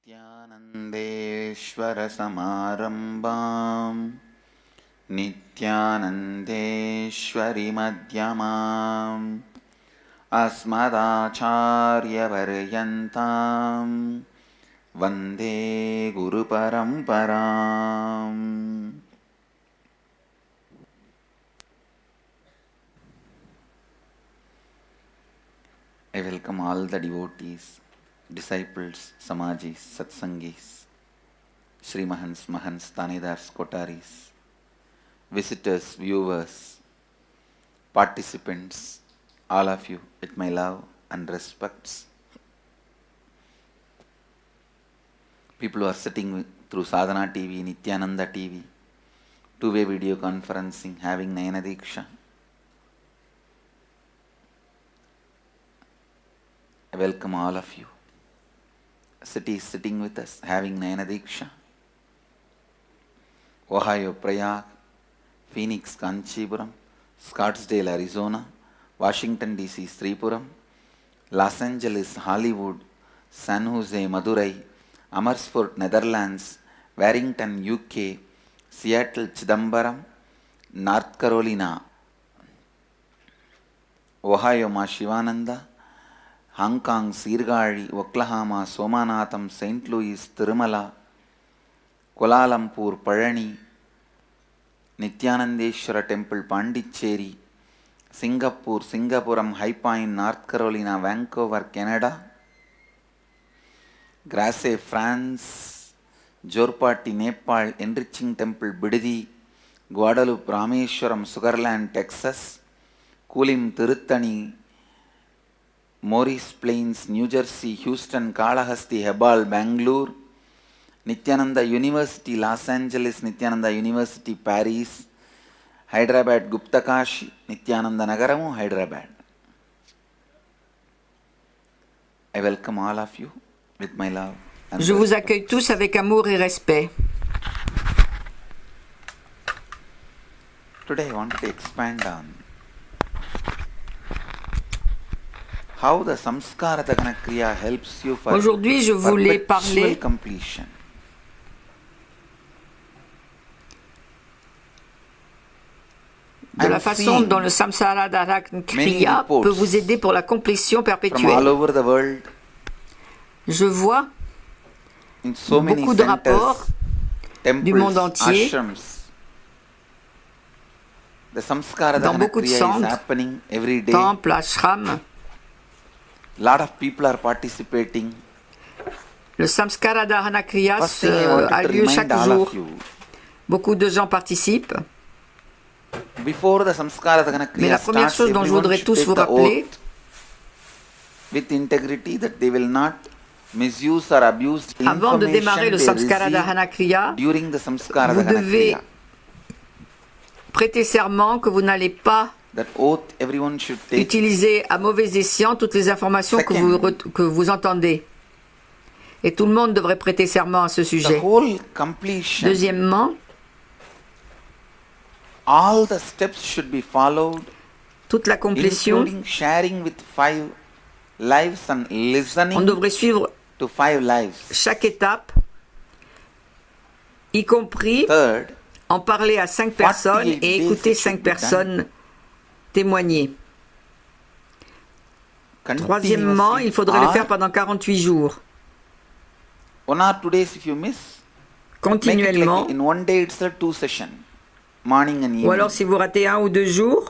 नित्यानन्देश्वरसमारम्भां नित्यानन्देश्वरिमध्यमाम् अस्मदाचार्यपर्यन्तां वन्दे गुरुपरम्पराम्. I welcome all the devotees, disciples, samajis, satsangis, Srimahans, Mahans, Tanidars, Kotaris, visitors, viewers, participants, all of you with my love and respects. People who are sitting through Sadhana TV, Nityananda TV, two-way video conferencing, having Nayana Diksha. I welcome all of you. City is sitting with us, having Nayana Diksha. Ohio, Prayag, Phoenix, Kanchipuram, Scottsdale, Arizona, Washington DC, Sripuram, Los Angeles, Hollywood, San Jose, Madurai, Amersfoort, Netherlands, Warrington, UK, Seattle, Chidambaram, North Carolina, Ohio, Ma Shivananda, Hong Kong, Sirgari, Oklahoma, Somanatham, St. Louis, Tirumala, Kuala Lumpur, Parani, Nityanandeshwara Temple, Pondicherry, Singapore, Singapuram, High Point, North Carolina, Vancouver, Canada, Grasse, France, Jorpati, Nepal, Enriching Temple, Bididi, Guadalupe, Rameshwaram, Sugarland, Texas, Kulim, Tirutani, Morris Plains, New Jersey, Houston, Kalahasti, Hebal, Bangalore, Nityananda University, Los Angeles, Nityananda University, Paris, Hyderabad, Guptakashi, Nityananda Nagaramu, Hyderabad. I welcome all of you with my love. Je vous accueille tous avec amour et respect. Today I want to expand on how the Samskara Dahana Kriya helps you for Aujourd'hui, je voulais parler completion. De la façon dont le Samsara Dahana Kriya peut vous aider pour la complétion perpétuelle. Je vois beaucoup de rapports du monde entier, dans beaucoup de centres, temples, ashrams. Lot of people are participating. Le Samskara Dahana Kriya a lieu chaque jour. Beaucoup de gens participent. Mais la première chose dont je voudrais tous vous rappeler, avant de démarrer le Samskara Dahana Kriya, vous devez prêter serment que vous n'allez pas utiliser à mauvais escient toutes les informations que vous entendez. Et tout le monde devrait prêter serment à ce sujet. Deuxièmement, toute la complétion, on devrait suivre chaque étape, y compris en parler à 5 personnes et écouter 5 personnes témoigner. Troisièmement, il faudrait le faire pendant 48 jours. Continuellement. Ou alors si vous ratez 1 ou 2 jours,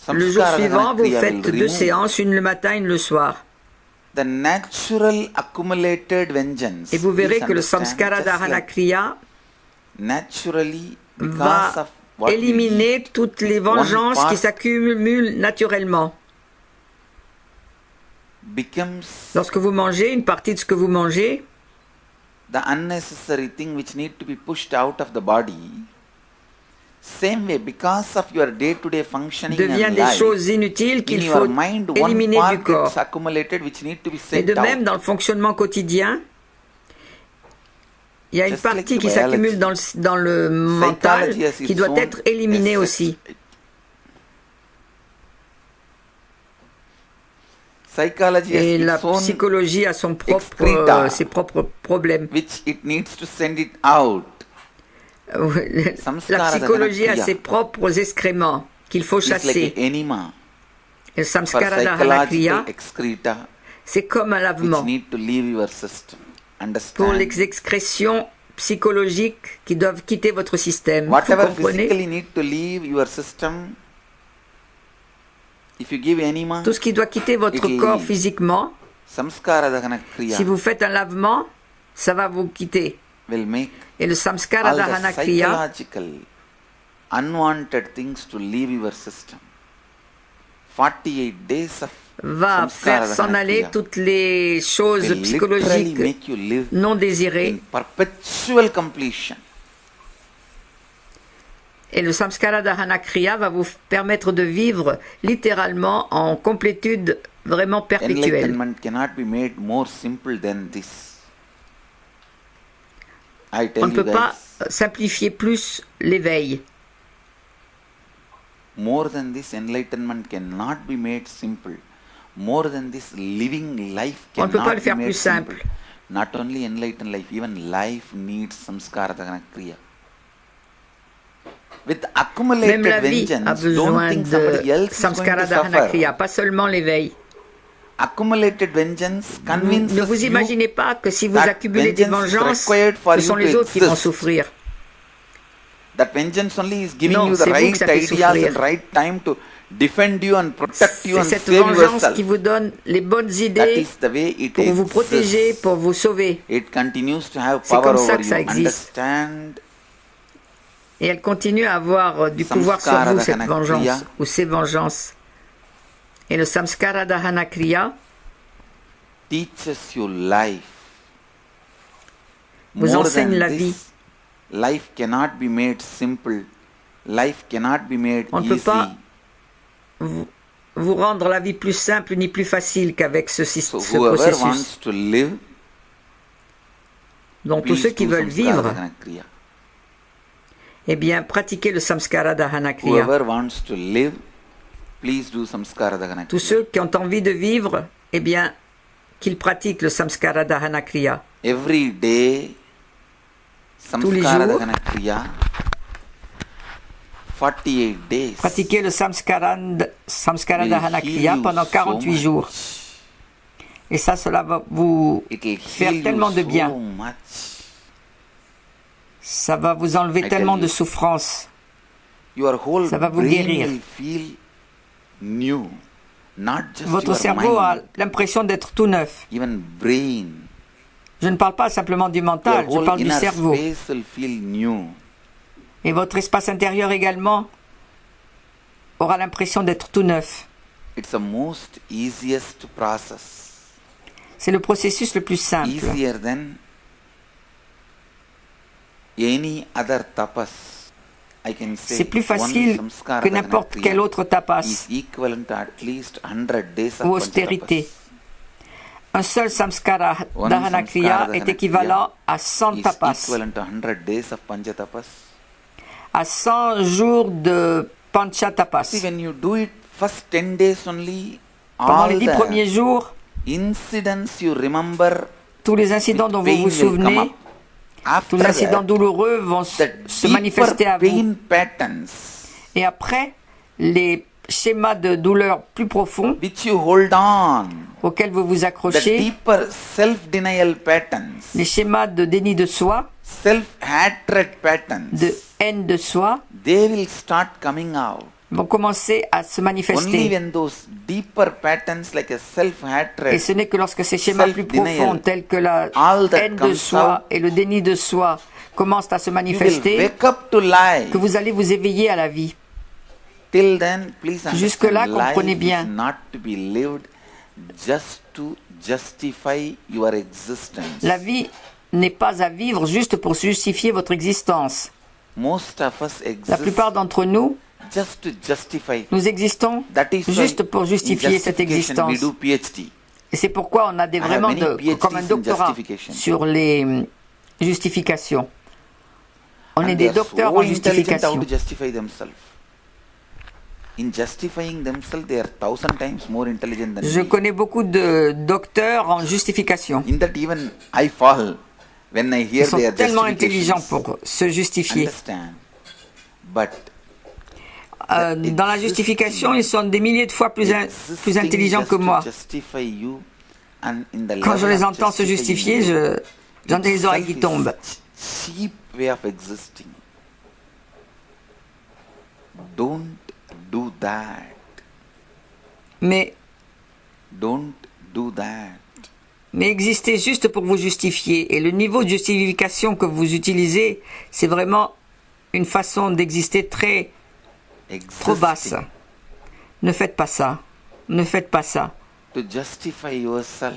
le jour suivant, vous faites 2 séances, une le matin, une le soir. Et vous verrez que le Samskara Dahana Kriya va éliminer toutes les vengeances qui s'accumulent naturellement. Lorsque vous mangez, une partie de ce que vous mangez devient des choses inutiles qu'il faut éliminer du corps. Et de même, dans le fonctionnement quotidien, il y a une partie qui s'accumule dans le mental qui doit être éliminée aussi. Psychology Et has la its own psychologie a excreta, ses propres problèmes. which it needs to send it out. La Samskara psychologie a Dahana ses propres excréments qu'il faut Kriya is like chasser. an enema Et le for samskara dahana kriya, psychological excreta c'est comme un which lavement need to leave your system. pour Understand? les excrétions psychologiques qui doivent quitter votre système. Vous Whatever comprenez? physically need to leave your system, if you give enema, Tout ce qui doit quitter votre It corps leaves. physiquement, samskara dahana kriya si vous faites un lavement, ça va vous quitter. will make Et le samskara all dahana the kriya psychological unwanted things to leave your system. 48 days of va samskara faire s'en dahana aller kriya toutes les choses will literally psychologiques make you live non in désirées. perpetual completion. Et le samskara dahana kriya va vous permettre de vivre littéralement en complétude vraiment perpétuelle. Enlightenment cannot be made more simple than this. I tell On ne you peut pas guys, simplifier plus l'éveil. more than this enlightenment cannot be made simple. More than this living life On ne peut cannot pas le be faire made plus simple. simple. Not only enlightened life, even life needs samskara dahana kriya. With Même accumulated la vie a vengeance, don't besoin think somebody de else is going samskara to dahana suffer. kriya, pas seulement l'éveil. Accumulated vengeance convinces Ne vous you imaginez pas que si vous that accumulez des vengeance is vengeances, required for ce you sont to les autres qui vont exist. souffrir. that vengeance only is giving Non, you the c'est vous right que ça fait ideas souffrir. and right time to defend you and protect you C'est and cette save vengeance yourself. qui vous donne les bonnes That idées is the way it pour vous protéger, exists. pour vous sauver. It continues to have C'est power comme ça over que ça you. existe. Understand? Et elle continue à avoir du pouvoir sur Samskara vous, cette dahana vengeance, kriya. ou ces vengeances. Et le samskara dahana kriya Teaches you life. vous More enseigne than la this, vie. life cannot be made simple. Life cannot be made On ne peut easy. pas vous rendre la vie plus simple ni plus facile qu'avec ce So ce whoever processus. wants to live, Donc tous please ceux qui do veulent samskara vivre, dahana kriya. eh bien pratiquez le samskara dahana kriya. Whoever wants to live, please do samskara dahana Tous kriya. ceux qui ont envie de vivre, eh bien qu'ils pratiquent le samskara dahana kriya. Every day, Tous les samskara jours. dahana kriya, 48 days. Pratiquez le samskara will dahana heal kriya you pendant so 48 much. jours. Et ça, cela va vous It will faire heal tellement you de so bien. much. Ça va vous enlever I tellement tell de you. souffrance. Your whole Ça va vous brain guérir. will feel new, not just Votre your cerveau a mind, l'impression d'être tout neuf. even brain. Je ne parle pas simplement du Your mental, je whole parle du inner cerveau. space will feel new. Et votre espace intérieur également aura l'impression d'être tout neuf. It's the most easiest process. C'est le processus le plus simple. Easier than any other tapas. I can say C'est plus one facile samskara que dahana n'importe kriya quel autre tapas is equivalent to at least 100 days of ou austérité. panchatapas. Un seul samskara One dahana samskara kriya dahana est équivalent à 100 Is tapas, equivalent to 100 days of panchatapas. à 100 jours de panchatapas. See, when you do it first 10 days only, Pendant all les 10 the premiers jours, incidents you remember, tous les incidents dont vous pain vous will come souvenez, up. tous After les incidents that, douloureux vont the se manifester à deeper vous. pain patterns Et après, les schémas de douleur plus profonds which you hold on, auxquels vous vous the accrochez, deeper self-denial patterns, les schémas de déni de soi, self-hatred patterns, de haine de soi, they will start coming out. vont commencer à se Only manifester. when those deeper patterns like a Et self-hatred, ce n'est que lorsque ces schémas plus Self-denial, profonds, tels que la all that haine de comes soi out, et le déni de soi, commencent à se you will manifester, wake up to life. que vous allez vous éveiller à la vie. Till then, please Jusque-là, understand, comprenez life bien. is not to be lived just to justify your existence. La vie n'est pas à vivre juste pour justifier votre existence. Most of us La exist plupart d'entre nous, just to justify. nous existons That is why juste pour in justifier cette justification we existence. do PhD. Et c'est pourquoi on a have vraiment many PhDs comme un in doctorat justification. sur les justifications. On And est they des are docteurs so en intelligent how justification. to justify themselves. In justifying themselves, they are 1,000 times more intelligent than Je me. connais beaucoup de docteurs en justification. In that even I fall when I hear Ils sont their tellement intelligents justifications. pour se justifier. Understand? But Dans la justification, ils sont des milliers de fois plus intelligents existing que just moi. to justify you, and in the Quand je level les of entends se justifying justifier, you, j'en ai les oreilles itself qui is tombent. such cheap way of existing. Don't do that. Mais Don't do that. existez juste pour vous justifier. Et le niveau de justification que vous utilisez, c'est vraiment une façon d'exister trop basse. Existing. Ne faites pas ça. Ne faites pas ça. To justify yourself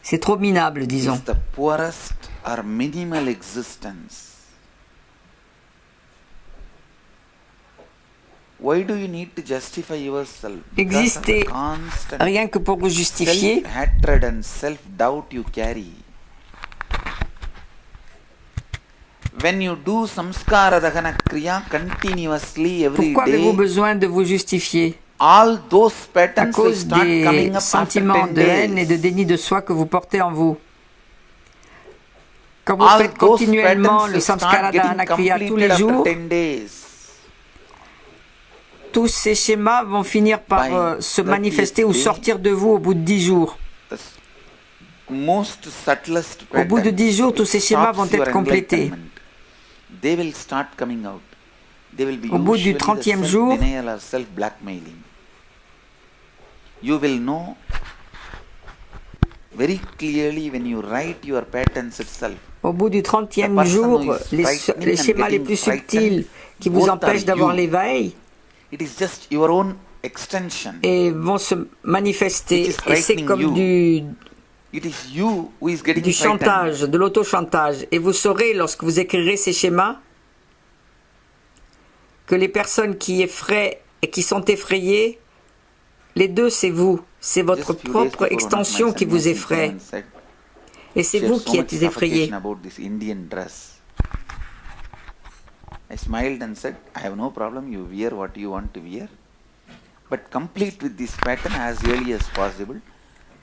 C'est trop minable, disons. is the poorest or minimal existence. Why do you need to justify yourself? Because of the Existez constant rien que pour vous justifier. self-hatred and self-doubt you carry. When you do samskara dahana kriya continuously every Pourquoi avez-vous day, besoin de vous justifier? all those À patterns will cause start coming des up after sentiments 10 de haine et days. de déni de soi que vous portez en vous. Quand vous All faites those continuellement patterns le will samskara start getting dahana kriya tous completed les after jours, 10 days. tous ces schémas vont finir par By se 30th manifester ou day, sortir de vous au bout de 10 jours. The most subtlest Au bout de patterns 10 jours, tous ces schémas stops vont your être complétés. enlightenment. They will start coming out. They will be Au bout du usually the 30e jour, self-denial or self-blackmailing. You will know very clearly when you write your patterns itself. au bout du 30e The person jour, who is les frightening and schémas les getting plus frightened, subtils qui vous both empêchent are d'avoir you. l'éveil It is just your own extension. et vont se manifester. It is Et c'est frightening comme you. du It is you who is getting frightened. chantage, de l'auto-chantage. Et vous saurez, lorsque vous écrirez ces schémas, que les personnes qui effraient et qui sont effrayées, les deux, c'est vous. C'est votre Just few days propre before, one of my extension qui vous sannyas in effraie. Finland said, Et c'est she had vous so qui much êtes effrayé. suffocation about this Indian dress. I smiled and said, I have no problem, you wear what you want to wear, but complete with this pattern as early as possible,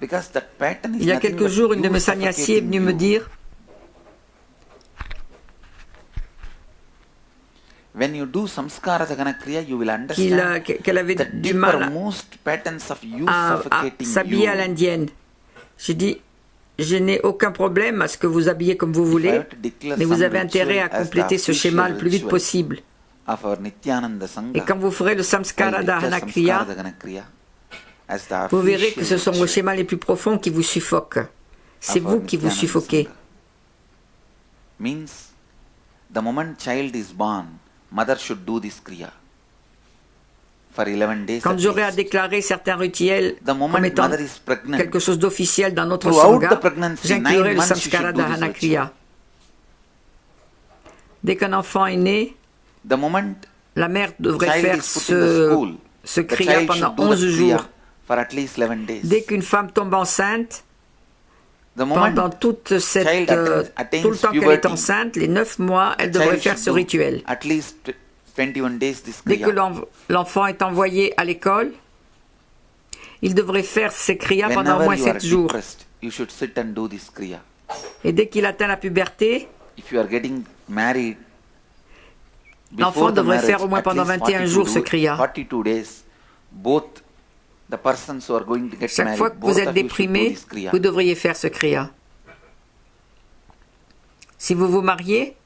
because that pattern is Il y a nothing quelques but jours, une de you mes sannyasines est venue suffocating me you. dire, When you do samskara dagana kriya, you will understand qu'elle avait the du mal deepermost patterns of you à suffocating s'habiller à you. l'indienne. J'ai dit, je n'ai aucun problème à ce que vous habillez comme vous If I voulez, have to declare mais vous some avez intérêt à ritual as the compléter ce schéma official le plus vite ritual possible. of our Nityananda Sangha, Et quand vous ferez le samskara I'll declare dahana samskara kriya, dagana kriya as the vous verrez que ce official sont vos ritual schémas les plus profonds qui vous suffoquent. C'est of our vous qui vous Nityananda suffoquez. Sangha. Means the moment child is born, mother should do this kriya for 11 days. Quand at j'aurai à least. déclarer certains rituels The moment comme étant mother is pregnant, quelque chose d'officiel dans notre throughout the sangha, pregnancy, j'inclurai 9 le months, you samskara should do this dahana ritual. kriya. Dès qu'un enfant est né, The moment la mère devrait child faire is put in the school, ce the kriya child pendant should do 11 the kriya jours. for at least 11 days. Dès qu'une femme tombe enceinte, The moment pendant toute cette, child attains tout le temps qu'elle est puberty, enceinte, les 9 mois, elle the devrait child faire should ce do rituel. at least 21 days this Dès que kriya. l'enfant est envoyé à l'école, il devrait faire ces kriyas pendant au Whenever moins you are 7 jours. depressed, you should sit and do this kriya. Et dès qu'il atteint la puberté, If you are getting married, l'enfant before the devrait marriage, faire au moins at pendant least 21 jours ce kriya. 42 days, both the persons who are going to get Chaque married, fois que both vous êtes of you should do déprimé, this kriya. vous devriez faire ce kriya. Si vous vous mariez,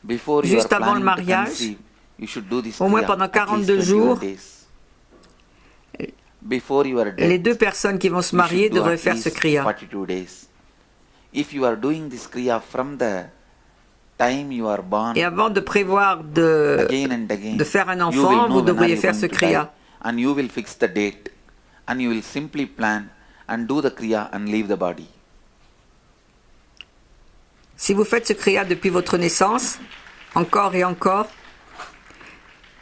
Before you juste are avant le planning to mariage, conceive, you should do this au moins kriya pendant at least 42 21 jours, days. Before you are dead, les deux personnes qui vont se you marier should do devraient at faire ce least kriya. 42 days. If you are doing this kriya from the time you are born, Et avant de prévoir de again and again, de faire un you will enfant, know vous when devriez are you faire going ce to kriya. die, and you will fix the date, and you will simply plan and do the kriya and leave the body. Si vous faites ce kriya depuis votre naissance, encore et encore,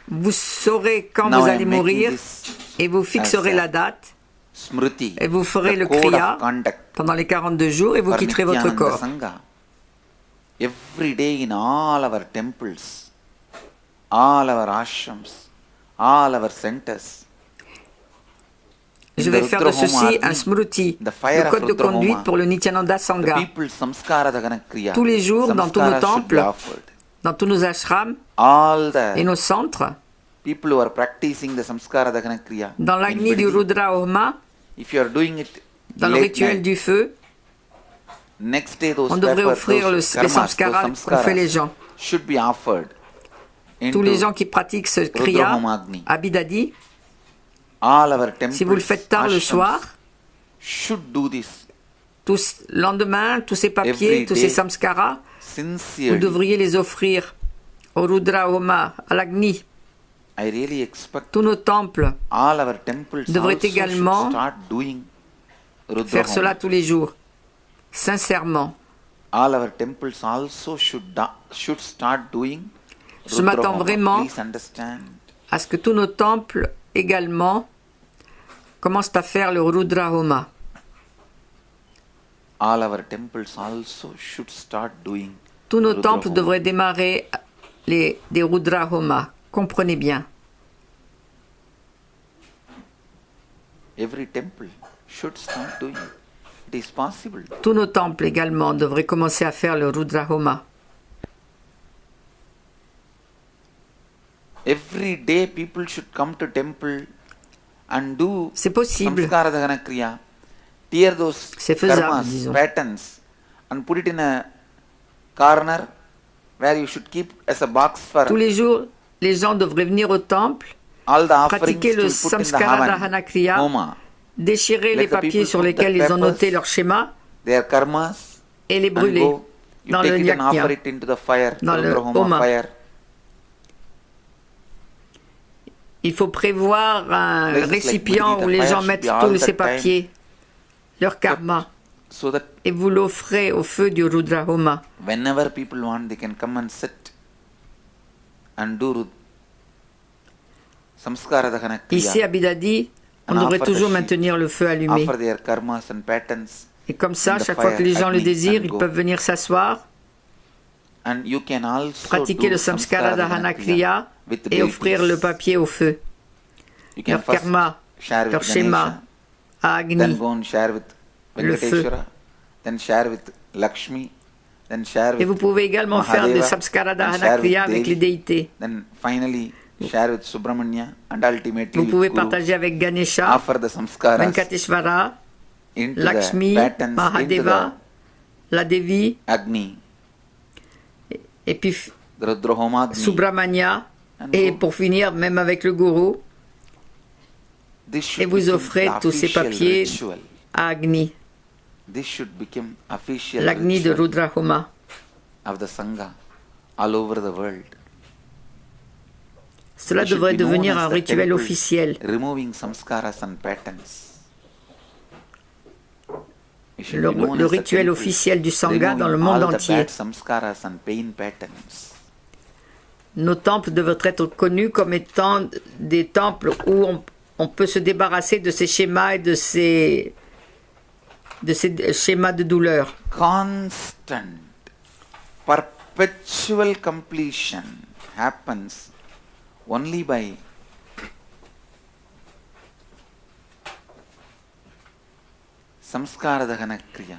vous saurez quand Now vous I allez am making mourir this et vous fixerez as a la date Smriti, et vous ferez the le code kriya of conduct pendant les 42 jours et vous for quitterez votre Nityananda corps. Sangha. Every day in all our temples, all our ashrams, all our centers. Je In vais the faire de Rudra Homa ceci un Agni, smruti, the fire le of code de Rudra conduite Homa, pour le Nityananda the Sangha. people samskara dagana kriya. Tous les jours, dans tous nos Samskara should be temples, offered. dans tous nos ashrams All et the nos centres, people who are practicing the samskara dagana kriya. dans in l'agni du Biddi, Rudra Homa, if you are doing it dans le late rituel night, du feu, next day those on devrait papers, offrir those les karmas, samskaras those qu'ont fait les samskaras gens. should be offered Tous les into gens qui pratiquent ce Rudra kriya, Homa Agni. Abhidadi, All our temples, si vous le faites tard le ashrams soir, should do this tous, le lendemain, tous ces papiers, Every tous day, ces samskaras, vous sincerely. devriez les offrir au Rudra Homa, à l'Agni. I really expect Tous nos temples all our temples devraient also également should start doing Rudra faire Homa. cela tous les jours, sincèrement. All our temples also should start doing Je Rudra m'attends Homa. vraiment Please understand. à ce que tous nos temples également commencent à faire le Rudra Homa. All our temples also should start doing Tous nos Rudra temples Homa. devraient démarrer des Rudra Homa. Comprenez bien. Every temple should start doing it. It is possible. Tous nos temples également devraient commencer à faire le Rudra Homa. Every day people should come to temple and do C'est possible. samskara dagana kriya. Tear those C'est faisable, karmas, disons. patterns and put it in a corner where you should keep as a box for Tous les jours, les gens devraient venir au temple, all the offerings pratiquer to le put in the samskara Havan dahana kriya, Homa. déchirer Let les the papiers people sur put lesquels the ils ont papers noté leur schéma Their karmas et les and brûler go. You dans take le it and offer Nyaknya. it into the fire, Dans le Rudra Homa Homa. fire. Il faut prévoir un Places like récipient Biddi, où the les fire gens should mettent be all tous the ces time. papiers, leur karma, So that et vous l'offrez au feu du Rudra Homa. whenever people want, they can come and sit and do samskara dahana Ici kriya. à Bidadi, on And devrait offer the toujours sheep. maintenir le feu allumé. Offer their karmas and patterns. Et comme ça, in the chaque fois que les fire, gens le Agni, désirent, and ils go. peuvent venir s'asseoir, And you can also pratiquer do le samskara dahana kriya with et offrir deities. le papier au feu. You can Leur first karma, share with leur Ganesha, schéma à then Agni. go and share with Le feu. Venkateshwara, then share with Lakshmi, then share Et vous with pouvez également faire des Mahadeva, samskara and dahana share with kriya avec Devi, les déités. then finally share with Subramanya, and ultimately Vous with pouvez Guru. partager avec Ganesha, Offer the samskaras Venkateshvara, into Lakshmi, the patterns, Mahadeva, la Devi, into the Agni, et puis the Rudra Homa Agni. Subramanya, And et go. pour finir, même avec le gourou, This should et vous become offrez the tous ces official papiers ritual. à Agni, This should become official l'Agni de ritual Rudra Homa. of the Sangha all over the world. Cela It should devrait be known devenir as un the rituel temple officiel. Removing samskaras and patterns. It should be Le known as the rituel temple officiel du Sangha dans le removing monde all the entier. bad samskaras and pain patterns. Nos temples devraient être connus comme étant des temples où on peut se débarrasser de ces schémas et de ces schémas de douleur. Constant, perpetual completion happens only by samskara dahana kriya.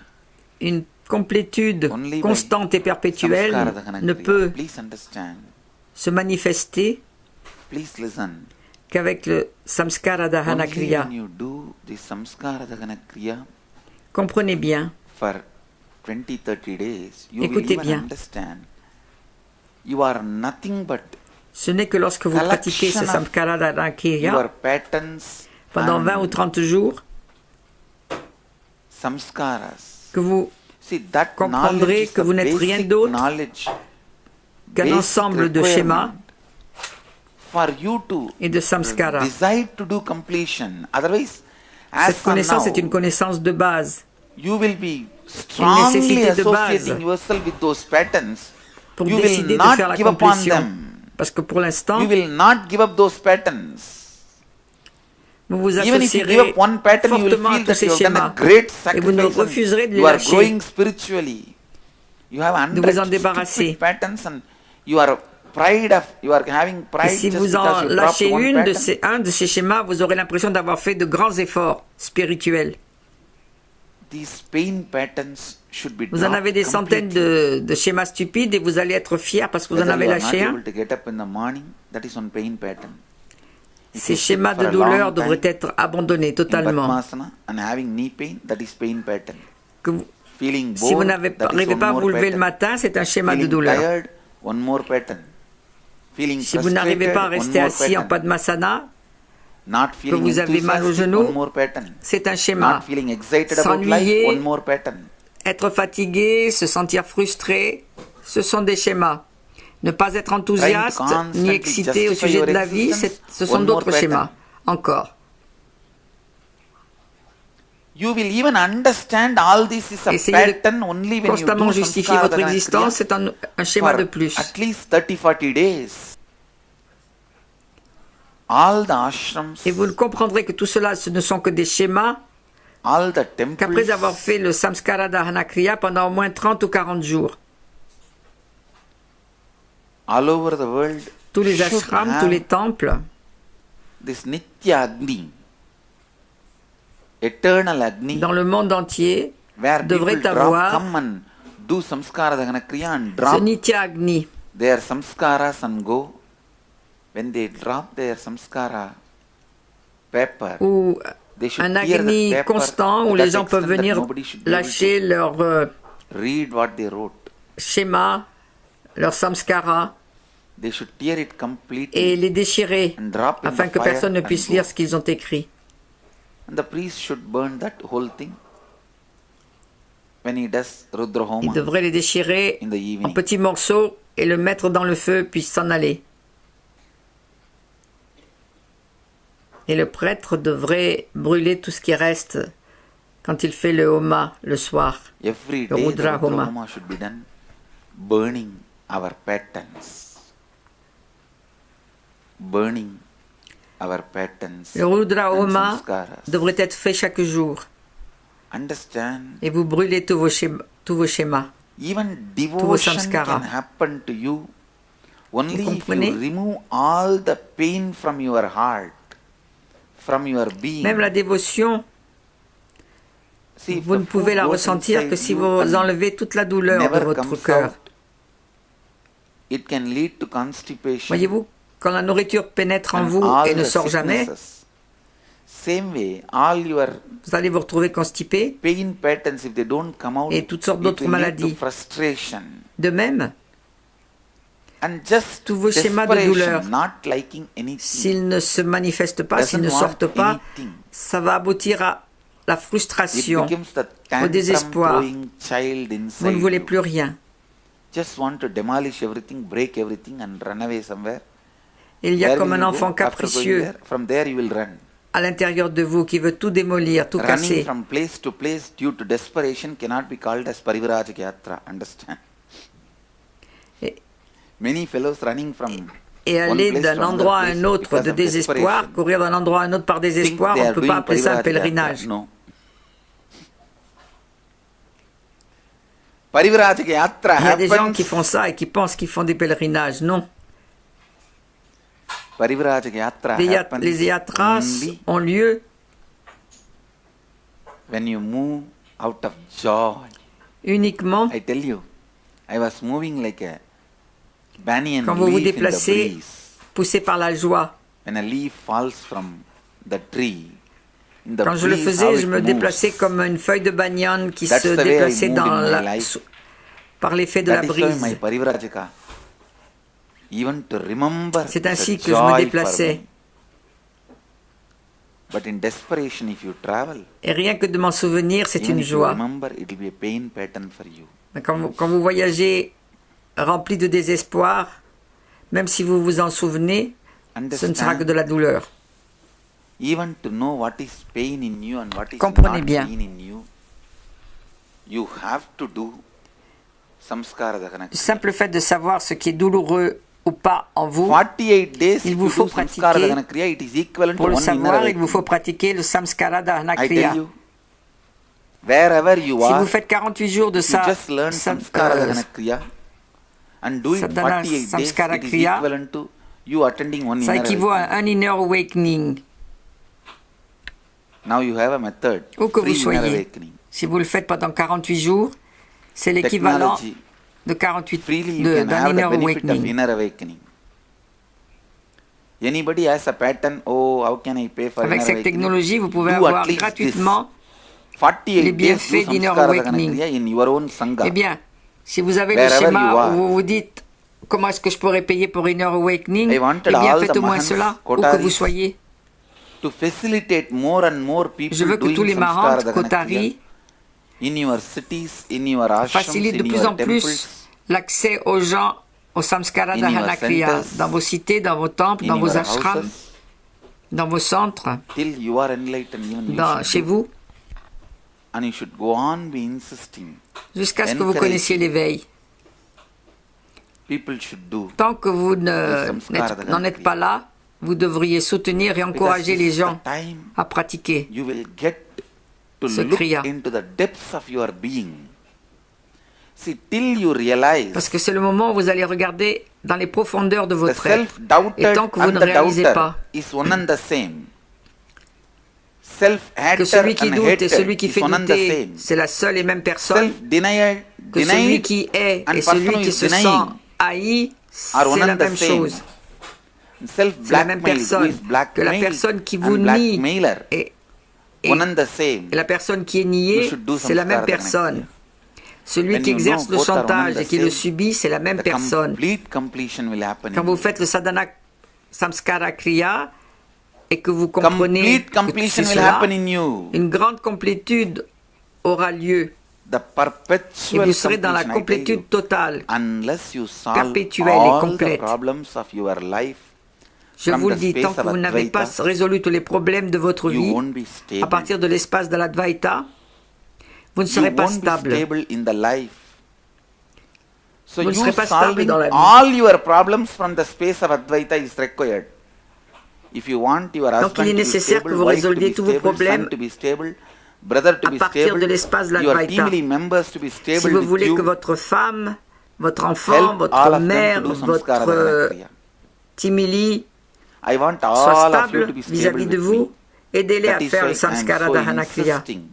Une complétude Only by constante et perpétuelle samskara dahana ne kriya. peut Please understand. se manifester Please listen. qu'avec le samskara dahana Only kriya. when you do the samskara dahana kriya Comprenez bien, for 20-30 days, you Écoutez will even bien. understand you are nothing but ce n'est que lorsque vous pratiquez ce collection of samskara dahana your kriya patterns pendant and 20 ou 30 jours samskaras. que vous See, that comprendrez knowledge is que the vous n'êtes rien basic d'autre knowledge, qu'un basic ensemble de schémas requirement for you to et de samskara. decide to do completion. Otherwise, as Cette for connaissance now, est une connaissance de base. you will be strongly nécessité de base. associating yourself with those patterns. Pour You décider will de not faire la give up on complétion. them. Parce que pour l'instant, You will not give up those patterns. vous vous Even if you give associerez up one pattern, you will fortement à feel tous that ces you have done a schémas. great Et vous ne sacrifice. and refuserez de les You are lâcher. growing spiritually. You have De vous en 100 débarrasser. stupid patterns and you are pride of you are having Et pride si just vous en because you dropped lâchez one pattern. un de ces schémas, vous aurez l'impression d'avoir fait de grands efforts spirituels. These pain patterns should be Vous en avez des dropped centaines completely. de schémas stupides et vous allez être fiers parce que vous en Whether avez you are not lâché un. able to get up in the morning, that is one pain pattern. If Ces you sit schémas for de a douleur long devraient time être abandonnés in totalement. Padmasana and having knee pain, that is pain pattern. Que vous- Feeling si vous bored, that is n'arrivez one pas à more vous lever le pattern. matin, c'est un schéma de Feeling douleur. tired, one more pattern. Feeling Si vous n'arrivez pas à frustrated, one rester more assis en pattern. Padmasana, Not feeling vous avez mal aux enthusiastic, genoux, one more pattern. c'est un schéma. Not feeling excited about life, S'ennuyer, one more pattern. être fatigué, se sentir frustré, ce sont des schémas. Ne pas être enthousiaste constantly ni excité au justify sujet your de la vie, existence, ce sont one more d'autres pattern. schémas. Encore. You will even understand all this is a Essayez de pattern only when you constamment do justifier samskara votre dana existence, kriya c'est un schéma for de plus. at least 30-40 days. All the ashrams, Et vous comprendrez que tout cela, ce ne sont que des schémas all the temples, qu'après avoir fait le samskara dahana kriya pendant au moins 30 ou 40 jours, all over the world, tous les should ashrams, have tous les temples, this Nitya Agni, eternal Agni, dans le monde entier, where people devraient drop, avoir come and do samskara dana kriya and ce drop Nitya Agni. their samskaras and go. When they drop their samskara paper, Ou they should un tear the agni paper constant to où that les gens peuvent extent that venir nobody should be able lâcher leur to read what they wrote. schéma, leur samskara They should tear it completely et les déchirer and drop in afin the que fire personne ne and puisse go. lire ce qu'ils ont écrit. And the priest should burn that whole thing when he does Rudra Il Homa devrait les déchirer in the en evening. petits morceaux et le mettre dans le feu puis s'en aller. Et le prêtre devrait brûler tout ce qui reste quand il fait le homa le soir. Every The day the Rudra Rudra Homa. Homa should be done, burning our patterns. Burning our patterns. Le Rudra and Homa samskaras. devrait être fait chaque jour. Understand, Et vous brûlez tous vos schémas. even devotion samskara. can happen to you only if comprenez? you remove all the pain from your heart, from your being. Même la dévotion, See, if vous the ne pouvez food la goes ressentir que inside si you vous and enlevez toute la douleur de never votre comes cœur. out, it can lead to constipation Voyez-vous, quand la nourriture pénètre en and vous all et ne the sort jamais, sicknesses. Same way, all your vous allez vous retrouver constipé. pain patterns, if they don't come out, Et toutes sortes it d'autres will lead to maladies. frustration De même, and just tous vos schémas de desperation, douleur, not liking anything. s'ils ne se manifestent pas, s'ils ne Doesn't sortent want pas, anything. ça va aboutir à la It frustration. becomes the au désespoir. tantrum-throwing child Vous inside ne voulez you. plus rien. Just want to demolish everything, break everything and run away somewhere. Il y a Where comme will un you go enfant after going capricieux there? From there you will run. à l'intérieur de vous qui veut tout démolir, tout Running casser. from place to place due to desperation cannot be called as Parivrajaka Yatra. Understand? Et- Many fellows running from Et one aller place d'un to another endroit à place un autre because de of désespoir, desperation. courir d'un endroit à un autre par Think désespoir, they on are ne peut doing pas appeler ça un Parivrajaka Yatra. pèlerinage. No. Parivrajaka Yatra Il y a des gens happens. qui font ça et qui pensent qu'ils font des pèlerinages. Non. Parivrajaka Yatra happens Les yatras only ont lieu when you move out of joy. uniquement I tell you, I was moving like a banyan quand vous vous leaf in the déplacez breeze. poussés par la joie. When a leaf falls from the tree, in the Quand je le breeze, how faisais, je it me moves. déplaçais comme une feuille de banyan qui That's se the way I déplaçait moved dans in my la, life. par l'effet de That la is why my brise. Parivrajaka, even to remember, C'est it's a ainsi que je me joy for déplaçais. me. But in desperation, if you travel, Et rien que de m'en souvenir, c'est even une if you joie. remember, it will be a pain pattern for you. Quand vous voyagez rempli de désespoir, même si vous vous en souvenez, ce ne sera que Understand? de la douleur. Even to know what is pain in you and what is Comprenez not bien. pain in you, you have to do samskara dahana. Le simple fait de savoir ce qui est douloureux ou pas en vous, 48 days Il if vous you faut do samskara pratiquer. dahana kriya, it is equivalent pour to le one inner savoir, il vous faut awakening. pratiquer le samskara dahana I kriya. tell you, wherever you Si are, vous faites 48 jours de you ça, just learn samskara dahana kriya and do it Sadhana 48 days, Samskara it is Kriya, equivalent to you attending one ça inner équivaut à awakening. un inner awakening. Now you have a method, Où que vous free inner soyez. awakening. Si vous le faites pendant 48 jours, c'est l'équivalent Technology, de 48 freely you can d'un have inner the benefit of awakening. inner awakening. Anybody has a pattern, oh, how can I pay for Avec inner cette awakening? technologie, vous pouvez Do at avoir least gratuitement this. 48 les days bienfaits do d'inner samskara awakening. kriya in your own sangha. Eh bien, si vous avez le Wherever you schéma are. où vous vous dites comment est-ce que je pourrais payer pour Inner Awakening, I eh wanted bien all faites the au moins Mahants, cela, où que Kotaris, vous soyez. To facilitate more and more people Je veux que doing tous les samskara Mahants, dahana kriya Kotaris, in your cities, in your ashrams, facilitent de in plus your en plus temples, l'accès aux gens au Samskara in your Dahana Kriya, centers, dans vos cités, dans vos temples, in dans vos your ashrams, houses, dans vos centres, till you are enlightened, even you should chez do. vous, And you should go on be insisting. jusqu'à ce que vous Encourage. connaissiez l'éveil. People should do. Tant que vous Samskara n'en Dahana êtes pas là, vous devriez soutenir et Because encourager this les is the gens time à pratiquer. you will get to Ce look kriya. into the depths of your being. See, till you realize Parce que c'est le moment où vous allez regarder dans les profondeurs de the votre être. Et self-doubted tant que vous and ne the réalisez doubter pas is one and the same. Self-hater que celui qui and doute et hated celui qui is fait one and the douter, same. c'est la seule et même personne, Self-denied que celui denied qui est and et person celui who qui is se sent denying haï, are c'est one la and the même same. chose. C'est la même Self-blackmailed who personne is que la blackmailed personne qui and vous nie blackmailer, et one and the same. la personne qui est You niée, should do c'est la même samskara personne. dahana Celui When qui you exerce know le both are one and chantage the et qui le same, subit, c'est la même the personne. complete completion will happen Quand in vous you. faites le sadhana samskara kriya et que vous comprenez Complete que completion c'est will cela, happen in you. une grande complétude aura lieu The et perpetual vous serez dans la completion, I tell complétude you. totale. Unless you solve Perpétuelle et all the complète. problems of your life Je from vous le the dis, space tant que of vous n'avez pas Advaita, résolu tous les problèmes de votre you vie, won't be stable. à partir de l'espace de l'Advaita, vous ne You serez pas won't be stable. stable in the life. So Vous ne you serez pas stable solving dans la vie. all your problems from the space of Advaita is required. If you want your Donc, husband il est to be nécessaire stable, que vous wife to résolviez be tous vos stable, problèmes son to be stable, brother to à be partir stable, de l'espace de your l'Advaita. team members to be stable Si vous with voulez you, que votre femme, votre enfant, help all votre of them mère, to do samskara votre dahana kriya. timili I want soit all of you stable to be stable vis-à-vis de with vous, me. aidez-les à That is faire why le I am samskara so dahana kriya. insisting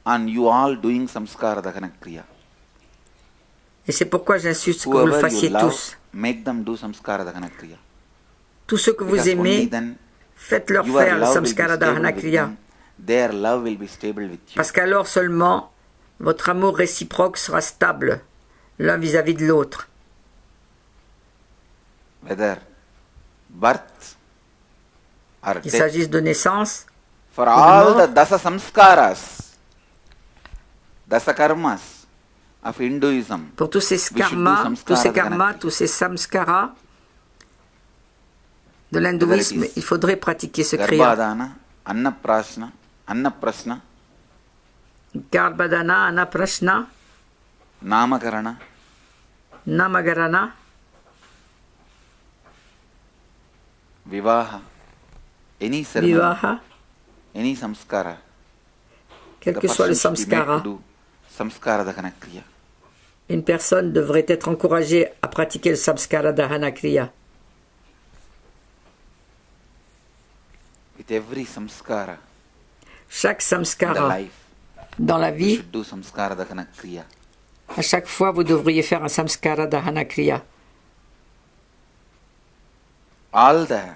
on you all doing samskara dahana kriya. Et c'est pourquoi j'insiste que vous le Whoever you fassiez love, tous. make them do samskara dahana kriya. Tous ceux que vous Because only aimez, then faites-leur your faire le love will be samskara stable dahana with kriya. them. Their love will be stable with you. Parce qu'alors seulement, votre amour réciproque sera stable, l'un vis-à-vis de l'autre. Whether birth or Qu'il death, s'agisse de naissance, for de all mort. the dasa samskaras, dasa karmas of Hinduism, pour tous ces we should do karmas, samskara dahana kriya. tous ces samskaras de l'hindouisme, Whether it is il faudrait pratiquer ce kriya. Garbhadana, Annaprasna, Garbhadana, Anaprashna, Namakarana, Namagarana, Vivaha, any ceremony, Vivaha, any samskara, quel the que soit le person should be made samskara. to do samskara dahana kriya. Une personne devrait être encouragée à pratiquer le samskara dahana kriya. With every samskara Chaque in the samskara life, dans la we vie, should do samskara dahana kriya. à chaque fois, vous devriez faire un samskara dahana kriya. All the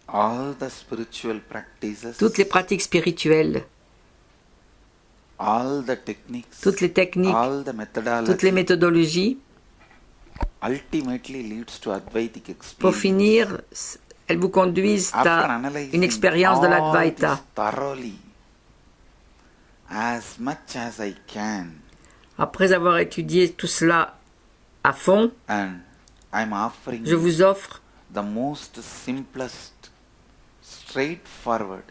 all the spiritual practices, Toutes les pratiques spirituelles, all the techniques, toutes les techniques, all the methodologies toutes les méthodologies ultimately leads to Advaitic Pour experience. finir, elles vous conduisent After à analyzing une expérience de all l'Advaita. this thoroughly, as much as I can, Après avoir étudié tout cela à fond, and I'm offering je vous offre the most simplest, straightforward,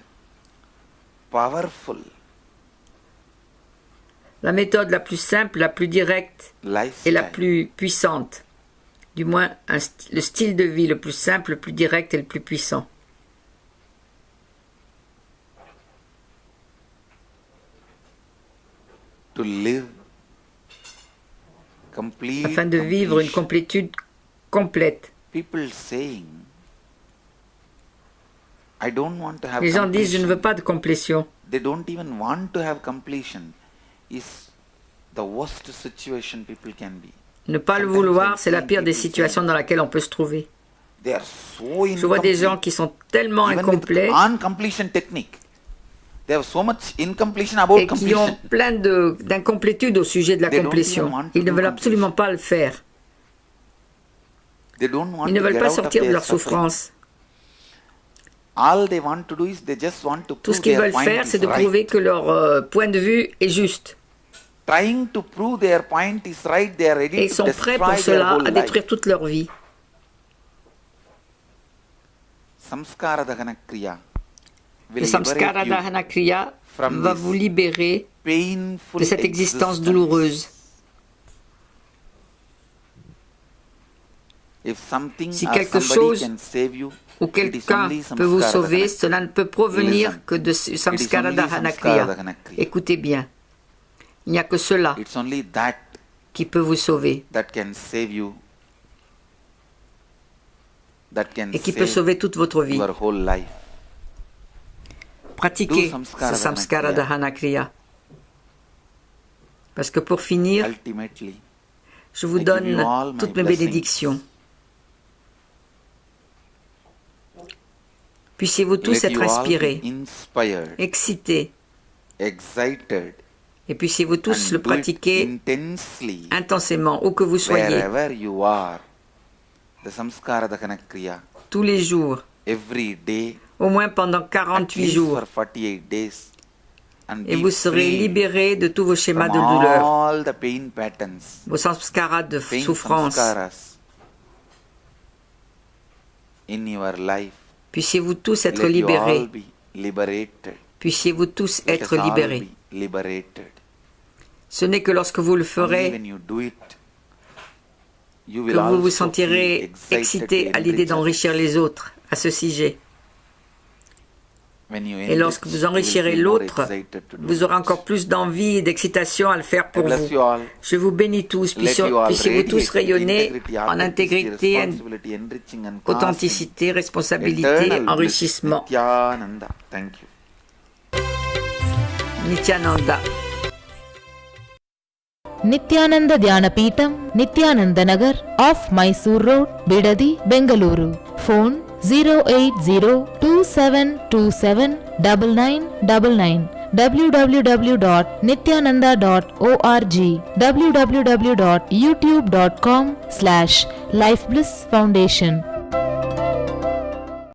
powerful la méthode la plus simple, la plus directe et la lifestyle plus puissante. Du moins, le style de vie le plus simple, le plus direct et le plus puissant. to live complete Afin de vivre une completion. complétude complète. People saying, I don't want to have Les gens disent, je ne completion. veux pas de complétion. They don't even want to have completion is the worst situation people can be. Ne pas le Sometimes vouloir, I'm c'est la seeing pire des people situations dans laquelle on peut se trouver. They are so Je vois des gens incomplete. qui sont tellement Even incomplets with uncompletion technique. They have so much incompletion about et qui ont completion. plein d'incomplétudes au sujet de la They don't complétion. even want to Ils ne do veulent absolument pas le faire. They don't want Ils ne to veulent get pas out of sortir de their leur suffering. souffrance. All they want to do is they just want to Tout ce prove qu'ils their veulent point faire, is c'est de right. prouver que leur point de vue est juste. Trying to prove their point is right, they are ready Et ils to sont prêts pour destroy their cela whole à life. détruire toute leur vie. Samskara Dahana Kriya will Le samskara liberate you dahana kriya from va this vous libérer painful de cette existence douloureuse. If something Si or quelque somebody chose can save you, ou it is quelqu'un only peut vous samskara sauver, dahana. cela ne peut provenir Listen. que de It is samskara only dahana samskara kriya. dahana kriya. Écoutez bien. Il n'y a que cela It's only that qui peut vous sauver that can save you, that can et qui peut save sauver toute votre vie. your whole life. Pratiquez Do samskara ce samskara dahana dahana kriya. Parce que pour finir, Ultimately, je vous I give you donne all my toutes mes blessings. bénédictions. Puissiez-vous tous let être you all be inspirés, inspired, excités, excited, et puissiez-vous tous and le do it pratiquer intensely intensément, où que vous soyez, wherever you are. The samskara dahana kriya tous les jours, every day, au moins pendant at 48 least jours, for 48 days, and et be vous serez free libérés de tous vos schémas from de douleur, all the pain patterns, vos samskaras de pain souffrance. samskaras in your life. Puissiez-vous tous être Let you all libérés, be liberated. puissiez-vous tous Let être us all libérés. be liberated. Ce n'est que lorsque vous le Only ferez when you do it, you que will vous vous also sentirez feel excited excité to à l'idée enrich d'enrichir others. les autres à ce sujet. When you Et lorsque enrich, vous you will enrichirez feel more l'autre, excited to do vous aurez it. encore plus d'envie et d'excitation à le faire I pour bless vous. you all. Je vous bénis tous, Let you all puissiez-vous tous radiate rayonner integrity, en authenticity, intégrité, responsibility, enriching and casting. authenticité, responsabilité, Eternal bliss. enrichissement. Nityananda. Thank you. Nityananda. Nityananda Dhyanapeetam Nityananda Nagar of Mysore road Bidadi Bengaluru phone 08027279999 www.nityananda.org www.youtube.com/lifeblissfoundation